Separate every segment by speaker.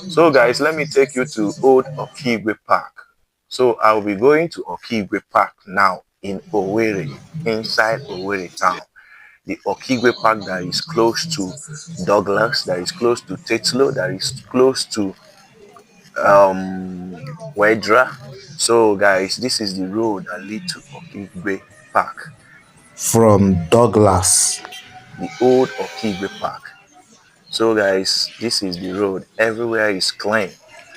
Speaker 1: So guys, let me take you to Old Okigwe Park. So I'll be going to Okigwe Park now in Owerri, inside Owerri town. The Okigwe Park that is close to Douglas, that is close to Tetlo, that is close to Wedra. So guys, this is the road that lead to Okigwe Park,
Speaker 2: From Douglas.
Speaker 1: the old Okigwe Park. So guys, this is the road. Everywhere is clean.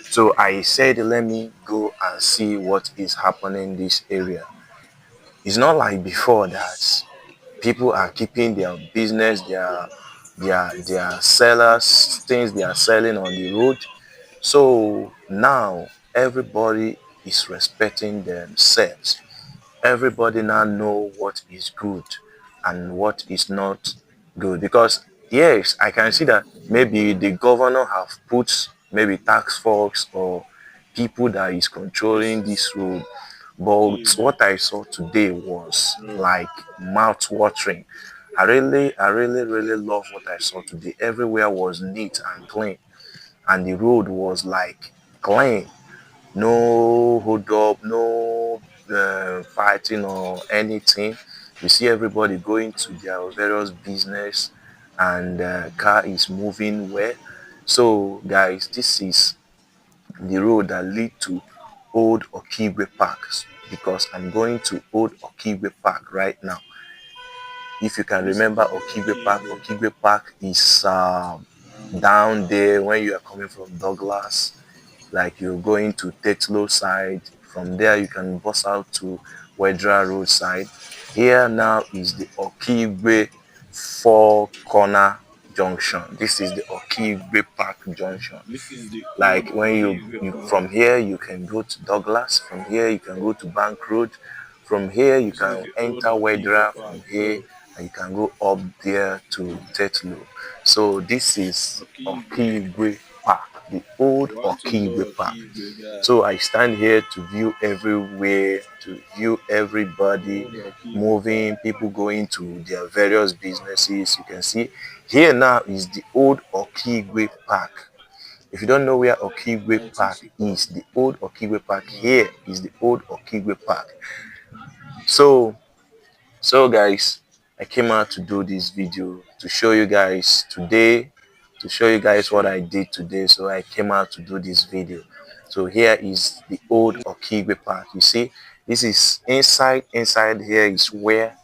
Speaker 1: So I said, let me go and see what is happening in this area. It's not like before that people are keeping their business, their sellers, things they are selling on the road. So now everybody is respecting themselves. Everybody now know what is good and what is not good, because yes, I can see that maybe the governor have put maybe tax force or people that is controlling this road, but what I saw today was like mouth watering. I really love what I saw today. Everywhere was neat and clean, and the road was like clean. No hold up, no fighting or anything. You see everybody going to their various business, and car is moving well. So guys, this is the road that lead to Old Okigwe Park, because I'm going to Old Okigwe Park right now. If you can remember Okigwe Park is down there when you are coming from Douglas, like you're going to Tetlo side. From there you can bus out to Wedra Road side. Here now is the Okigwe Four Corner Junction. This is the Okigwe Park Junction. Like when you from here you can go to Douglas, from here you can go to Bank Road, from here you can enter Wedra, from here and you can go up there to Tetlo. So this is Okigwe Park, the old Okigwe Park. So I stand here to view everywhere, to view everybody moving, people going to their various businesses. You can see here now is the old Okigwe Park. If you don't know where Okigwe Park is, the old Okigwe Park here is the old Okigwe Park. So guys, I came out to do this video to show you guys today, to show you guys what I did today. So I came out to do this video. So here is the old Okigwe Park. You see, this is inside here is where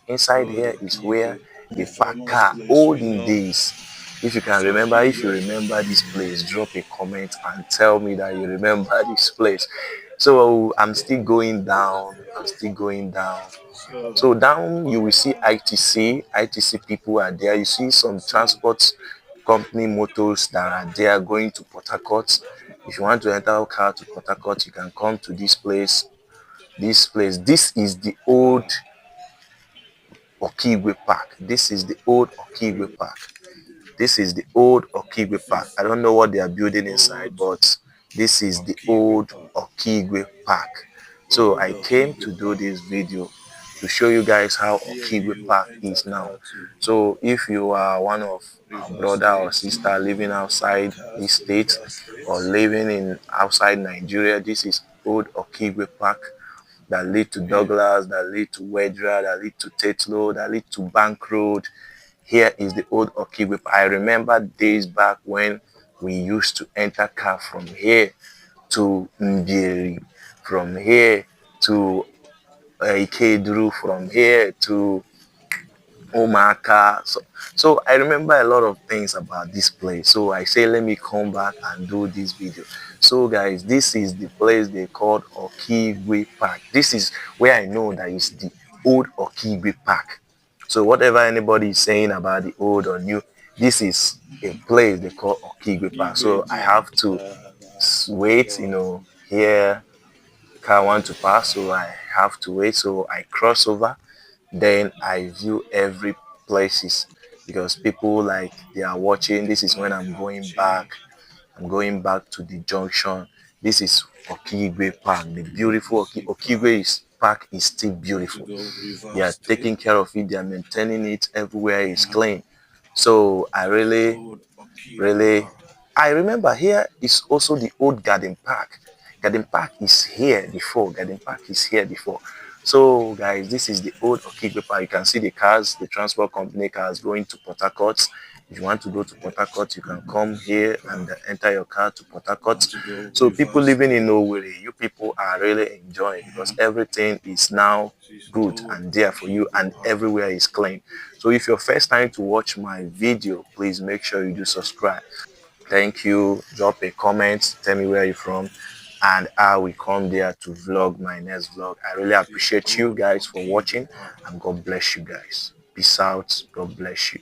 Speaker 1: they park car olden days. If you can remember, if you remember this place, drop a comment and tell me that you remember this place. So I'm still going down. So down you will see ITC people are there. You see some transport company motors that are there going to Port Harcourt. If you want to enter a car to Port Harcourt, you can come to this place. This is the old Okigwe Park. This is the old Okigwe Park. This is the old Okigwe Park. I don't know what they are building inside, but this is the old Okigwe Park. So I came to do this video to show you guys how Okigwe Park is now. So if you are one of our brother or sister living outside this state or living in outside Nigeria, this is old Okigwe Park that lead to Douglas, that lead to Wedra, that lead to Tetlo, that lead to Bank Road. Here is the old Okigwe. I remember days back when we used to enter car from here to Mbiri, from here to Ikeduru, from here to Omaka. So I remember a lot of things about this place. So I say, let me come back and do this video. So guys, this is the place they called Okigwe Park. This is where I know that is the old Okigwe Park. So whatever anybody is saying about the old or new, this is a place they call Okigwe Park. So I have to wait, here car want to pass, so I have to wait. So I cross over, then I view every places, because people like they are watching. This is when I'm going back. I'm going back to the junction. This is Okigwe Park, the beautiful Okigwe Park is still beautiful. They are taking care of it. They are maintaining it. Everywhere is clean. So I really I remember here is also the old garden park. Garden park is here before. Garden park is here before. So guys, this is the old Okigwe park. You can see the cars, the transport company cars going to Port Harcourt. If you want to go to Port Harcourt, you can come here and enter your car to Port Harcourt. So people living in Owerri, you people are really enjoying because everything is now good and there for you and everywhere is clean. So if you're first time to watch my video, please make sure you do subscribe. Thank you. Drop a comment. Tell me where you're from. And I will come there to vlog my next vlog. I really appreciate you guys for watching and God bless you guys. Peace out. God bless you.